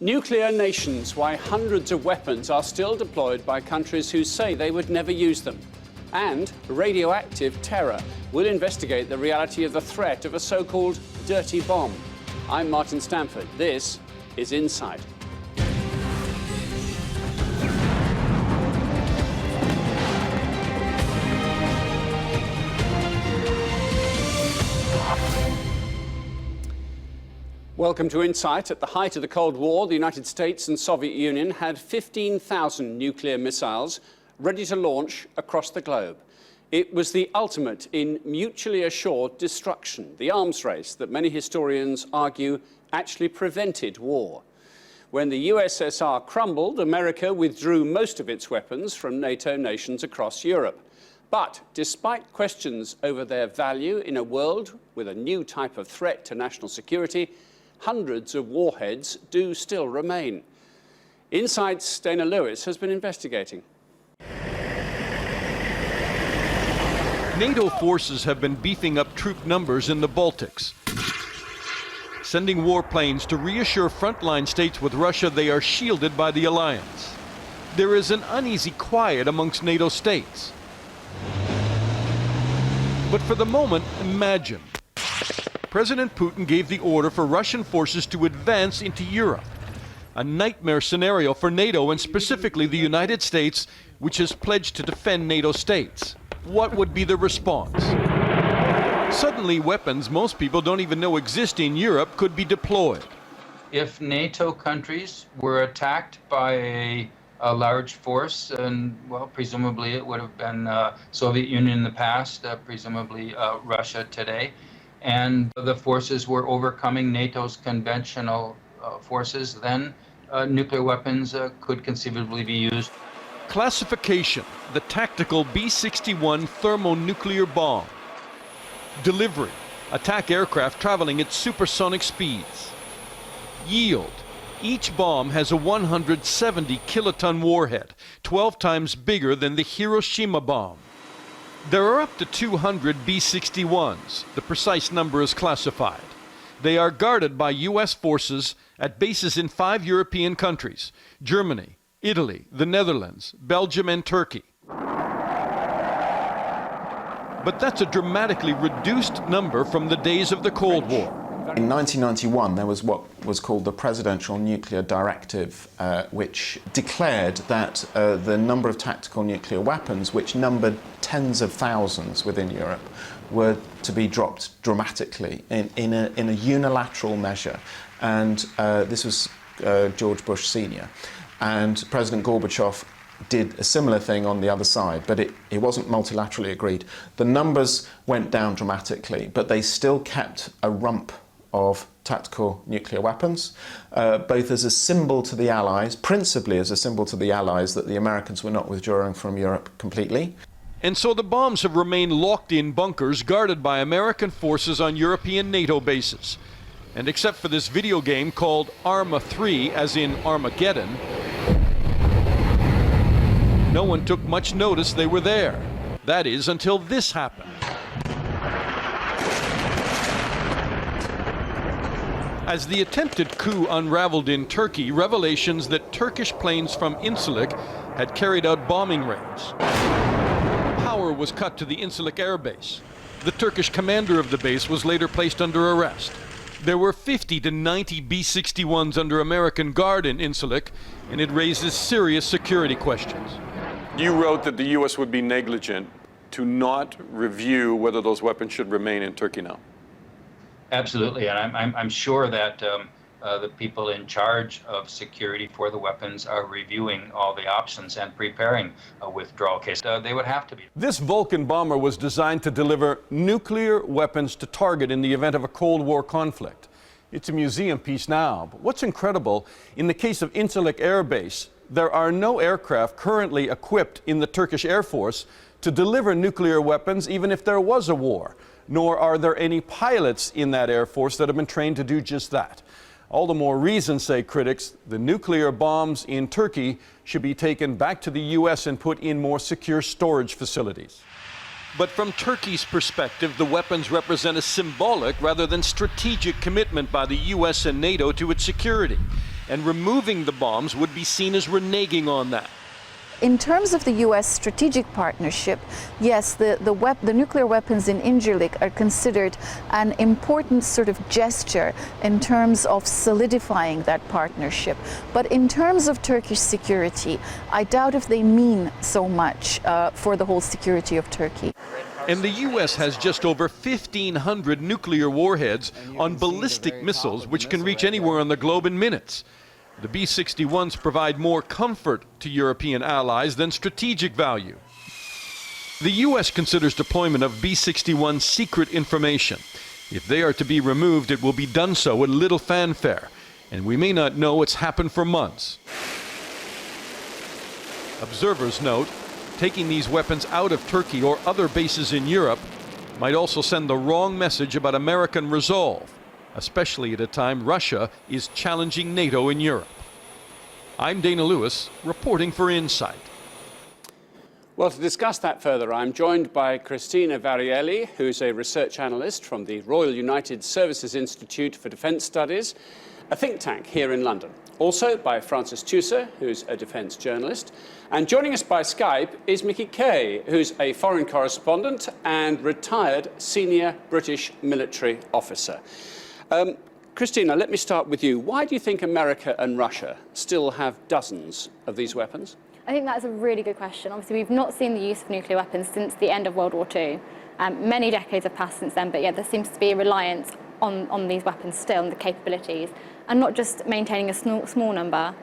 Nuclear nations, why hundreds of weapons are still deployed by countries who say they would never use them. And radioactive terror. We'll investigate the reality of the threat of a so-called dirty bomb. I'm Martin Stanford. This is Insight. Welcome to Insight. At the height of the Cold War, the United States and Soviet Union had 15,000 nuclear missiles ready to launch across the globe. It was the ultimate in mutually assured destruction, the arms race that many historians argue actually prevented war. When the USSR crumbled, America withdrew most of its weapons from NATO nations across Europe. But despite questions over their value in a world with a new type of threat to national security, hundreds of warheads do still remain. Insight's Dana Lewis has been investigating. NATO forces have been beefing up troop numbers in the Baltics, sending warplanes to reassure frontline states with Russia they are shielded by the alliance. There is an uneasy quiet amongst NATO states. But for the moment, imagine. President Putin gave the order for Russian forces to advance into Europe. A nightmare scenario for NATO and specifically the United States, which has pledged to defend NATO states. What would be the response? Suddenly, weapons most people don't even know exist in Europe could be deployed. If NATO countries were attacked by a large force, and well, presumably it would have been Soviet Union in the past, presumably Russia today, and the forces were overcoming NATO's conventional forces, then nuclear weapons could conceivably be used. Classification: the tactical B-61 thermonuclear bomb. Delivery: attack aircraft traveling at supersonic speeds. Yield: each bomb has a 170 kiloton warhead, 12 times bigger than the Hiroshima bomb. There are up to 200 B-61s. The precise number is classified. They are guarded by U.S. forces at bases in 5 European countries: Germany, Italy, the Netherlands, Belgium, and Turkey. But that's a dramatically reduced number from the days of the Cold War. In 1991, there was what was called the Presidential Nuclear Directive, which declared that the number of tactical nuclear weapons, which numbered tens of thousands within Europe, were to be dropped dramatically in a unilateral measure. And this was George Bush Sr. And President Gorbachev did a similar thing on the other side, but it wasn't multilaterally agreed. The numbers went down dramatically, but they still kept a rump of tactical nuclear weapons, both as a symbol to the Allies, principally as a symbol to the Allies that the Americans were not withdrawing from Europe completely. And so the bombs have remained locked in bunkers guarded by American forces on European NATO bases. And except for this video game called Arma 3, as in Armageddon, no one took much notice they were there. That is, until this happened. As the attempted coup unraveled in Turkey, revelations that Turkish planes from Incirlik had carried out bombing raids. Power was cut to the Incirlik air base. The Turkish commander of the base was later placed under arrest. There were 50 to 90 B-61s under American guard in Incirlik, and it raises serious security questions. You wrote that the U.S. would be negligent to not review whether those weapons should remain in Turkey now. Absolutely, and I'm sure that the people in charge of security for the weapons are reviewing all the options and preparing a withdrawal case. They would have to be. This Vulcan bomber was designed to deliver nuclear weapons to target in the event of a Cold War conflict. It's a museum piece now, but what's incredible, in the case of Incirlik Air Base, there are no aircraft currently equipped in the Turkish Air Force to deliver nuclear weapons even if there was a war. Nor are there any pilots in that Air Force that have been trained to do just that. All the more reason, say critics, the nuclear bombs in Turkey should be taken back to the U.S. and put in more secure storage facilities. But from Turkey's perspective, the weapons represent a symbolic rather than strategic commitment by the U.S. and NATO to its security. and removing the bombs would be seen as reneging on that. In terms of the U.S. strategic partnership, yes, the nuclear weapons in Incirlik are considered an important sort of gesture in terms of solidifying that partnership. But in terms of Turkish security, I doubt if they mean so much for the whole security of Turkey. And the U.S. has just over 1,500 nuclear warheads on ballistic missiles, which can reach anywhere on the globe in minutes. The B-61s provide more comfort to European allies than strategic value. The U.S. considers deployment of B-61 secret information. If they are to be removed, it will be done so with little fanfare, and we may not know what's happened for months. Observers note, taking these weapons out of Turkey or other bases in Europe might also send the wrong message about American resolve, especially at a time Russia is challenging NATO in Europe. I'm Dana Lewis, reporting for Insight. Well, to discuss that further, I'm joined by Cristina Varielli, who's a research analyst from the Royal United Services Institute for Defence Studies, a think tank here in London. Also by Francis Tusa, who's a defence journalist. And joining us by Skype is Mickey Kay, who's a foreign correspondent and retired senior British military officer. Christina, let me start with you. Why do you think America and Russia still have dozens of these weapons? I think that's a really good question. Obviously, we've not seen the use of nuclear weapons since the end of World War II. Many decades have passed since then, but yeah, there seems to be a reliance on these weapons still and the capabilities, and not just maintaining a small number,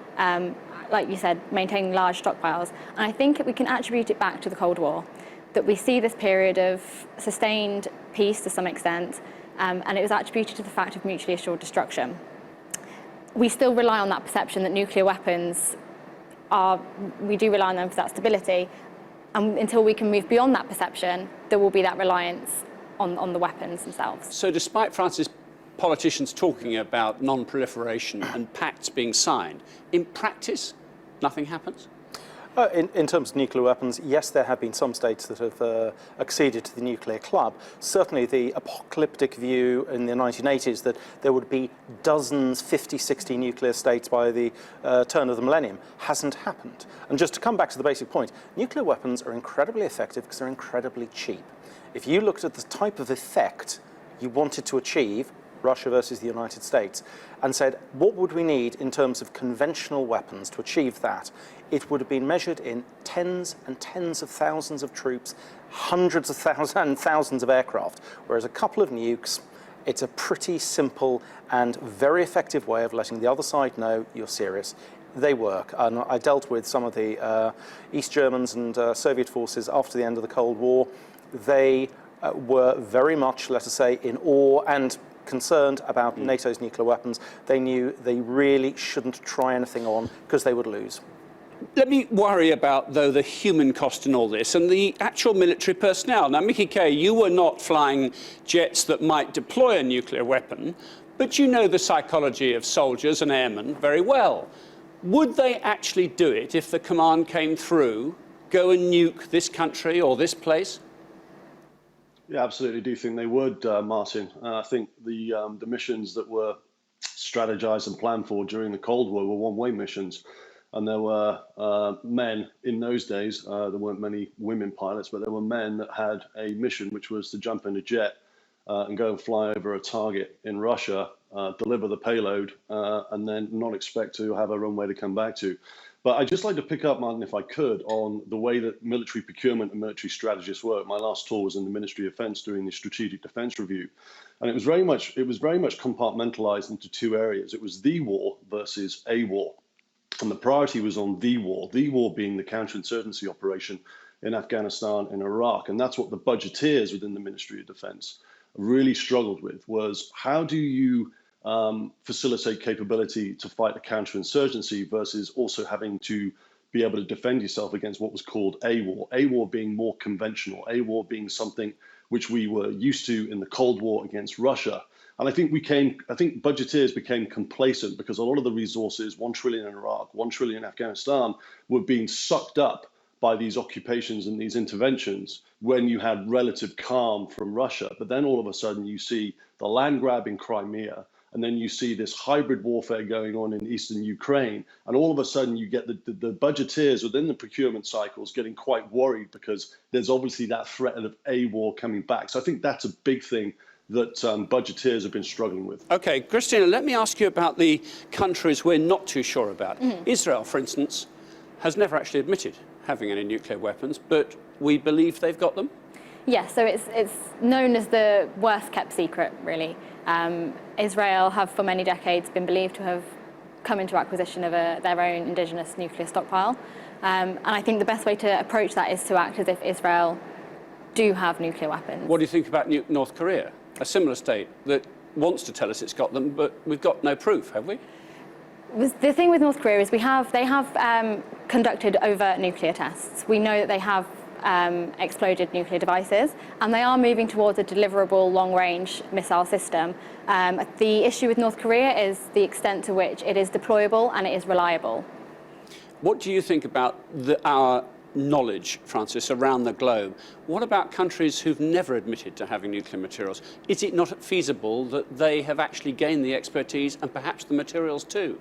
like you said, maintaining large stockpiles. And I think we can attribute it back to the Cold War, that we see this period of sustained peace to some extent, and it was attributed to the fact of mutually assured destruction. We still rely on that perception that nuclear weapons we do rely on them for that stability, and until we can move beyond that perception, there will be that reliance on the weapons themselves. So despite France's politicians talking about non-proliferation and pacts being signed, in practice, nothing happens? In terms of nuclear weapons, yes, there have been some states that have acceded to the nuclear club. Certainly the apocalyptic view in the 1980s that there would be dozens, 50, 60 nuclear states by the turn of the millennium hasn't happened. And just to come back to the basic point, nuclear weapons are incredibly effective because they're incredibly cheap. If you looked at the type of effect you wanted to achieve, Russia versus the United States, and said, what would we need in terms of conventional weapons to achieve that? It would have been measured in tens and tens of thousands of troops, hundreds of thousands and thousands of aircraft, whereas a couple of nukes, it's a pretty simple and very effective way of letting the other side know you're serious. They work. And I dealt with some of the East Germans and Soviet forces after the end of the Cold War. They were very much, let us say, in awe and concerned about NATO's nuclear weapons. They knew they really shouldn't try anything on because they would lose. Let me worry about, though, the human cost in all this and the actual military personnel. Now, Mickey Kay, you were not flying jets that might deploy a nuclear weapon, but you know the psychology of soldiers and airmen very well. Would they actually do it if the command came through, go and nuke this country or this place? Yeah, absolutely do think they would, Martin. I think the missions that were strategized and planned for during the Cold War were one-way missions. And there were men in those days, there weren't many women pilots, but there were men that had a mission, which was to jump in a jet and go and fly over a target in Russia, deliver the payload, and then not expect to have a runway to come back to. But I'd just like to pick up, Martin, if I could, on the way that military procurement and military strategists work. My last tour was in the Ministry of Defence doing the Strategic Defence Review. And it was very much compartmentalised into two areas. It was the war versus a war. And the priority was on the war being the counterinsurgency operation in Afghanistan and Iraq. And that's what the budgeteers within the Ministry of Defence really struggled with, was how do you facilitate capability to fight a counterinsurgency versus also having to be able to defend yourself against what was called a war being more conventional, a war being something which we were used to in the Cold War against Russia. And I think budgeteers became complacent because a lot of the resources, $1 trillion in Iraq, $1 trillion in Afghanistan, were being sucked up by these occupations and these interventions when you had relative calm from Russia. But then all of a sudden you see the land grab in Crimea, and then you see this hybrid warfare going on in eastern Ukraine, and all of a sudden you get the budgeteers within the procurement cycles getting quite worried because there's obviously that threat of a war coming back. So I think that's a big thing that budgeteers have been struggling with. OK, Christina, let me ask you about the countries we're not too sure about. Israel, for instance, has never actually admitted having any nuclear weapons, but we believe they've got them? Yes, so it's known as the worst kept secret, really. Israel have for many decades been believed to have come into acquisition of their own indigenous nuclear stockpile. And I think the best way to approach that is to act as if Israel do have nuclear weapons. What do you think about North Korea, a similar state that wants to tell us it's got them, but we've got no proof, have we? The thing with North Korea is they have conducted overt nuclear tests. We know that they have exploded nuclear devices, and they are moving towards a deliverable long-range missile system. The issue with North Korea is the extent to which it is deployable and it is reliable. What do you think about our knowledge, Francis, around the globe? What about countries who've never admitted to having nuclear materials? Is it not feasible that they have actually gained the expertise and perhaps the materials too?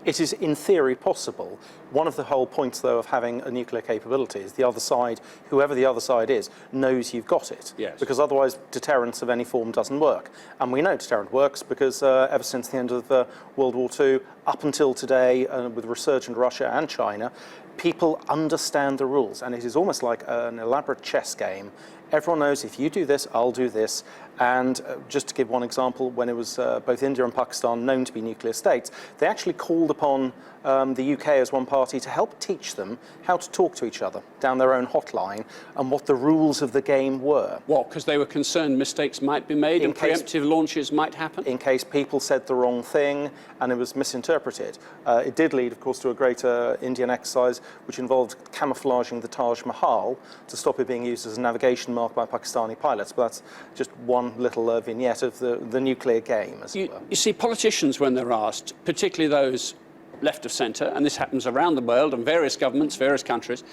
It is in theory possible. One of the whole points, though, of having a nuclear capability is the other side, whoever the other side is, knows you've got it. Yes. Because otherwise deterrence of any form doesn't work. And we know deterrent works because ever since the end of World War II, up until today, with resurgent Russia and China, people understand the rules. And it is almost like an elaborate chess game. Everyone knows if you do this, I'll do this. And just to give one example, when it was both India and Pakistan known to be nuclear states, they actually called upon the UK as one party to help teach them how to talk to each other down their own hotline and what the rules of the game were. What, because they were concerned mistakes might be made and preemptive launches might happen? In case people said the wrong thing and it was misinterpreted. It did lead, of course, to a greater Indian exercise which involved camouflaging the Taj Mahal to stop it being used as a navigation mark by Pakistani pilots. But that's just one little vignette of the nuclear game, as it were. You see, politicians, when they're asked, particularly those left of centre, and this happens around the world and various governments, various countries,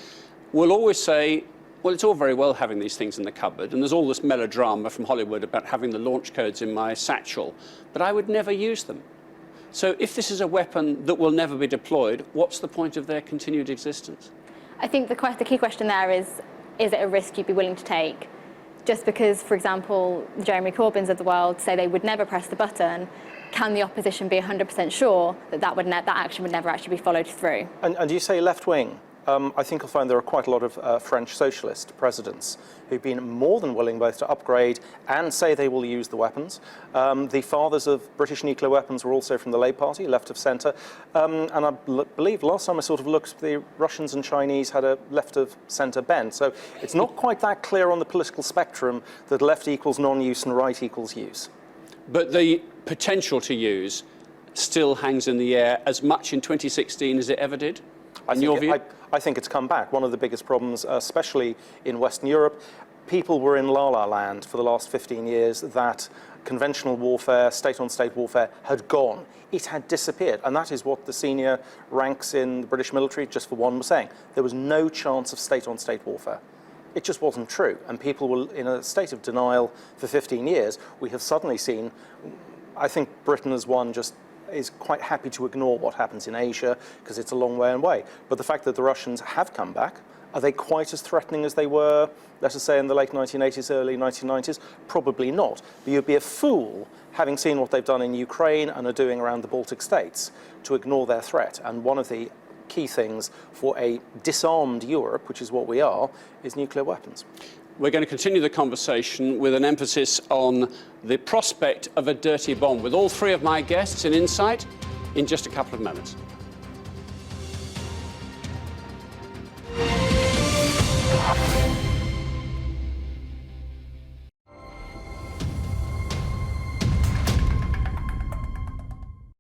will always say, well, it's all very well having these things in the cupboard, and there's all this melodrama from Hollywood about having the launch codes in my satchel, but I would never use them. So if this is a weapon that will never be deployed, what's the point of their continued existence? I think the key question there is it a risk you'd be willing to take? Just because, for example, the Jeremy Corbyns of the world say they would never press the button, can the opposition be 100% sure that that action would never actually be followed through? And you say left-wing. I think you'll find there are quite a lot of French socialist presidents who've been more than willing both to upgrade and say they will use the weapons. The fathers of British nuclear weapons were also from the Labour Party, left of centre. And I believe last time I sort of looked, the Russians and Chinese had a left of centre bent. So it's not quite that clear on the political spectrum that left equals non-use and right equals use. But the potential to use still hangs in the air as much in 2016 as it ever did, in your view? I think it's come back. One of the biggest problems, especially in Western Europe, people were in la-la land for the last 15 years that conventional warfare, state-on-state warfare, had gone. It had disappeared. And that is what the senior ranks in the British military, just for one, were saying. There was no chance of state-on-state warfare. It just wasn't true. And people were in a state of denial for 15 years. We have suddenly seen, I think Britain as one just is quite happy to ignore what happens in Asia because it's a long way away. But the fact that the Russians have come back, are they quite as threatening as they were, let us say, in the late 1980s, early 1990s? Probably not. But you'd be a fool, having seen what they've done in Ukraine and are doing around the Baltic states, to ignore their threat. And one of the key things for a disarmed Europe, which is what we are, is nuclear weapons. We're going to continue the conversation with an emphasis on the prospect of a dirty bomb with all three of my guests in Insight in just a couple of moments.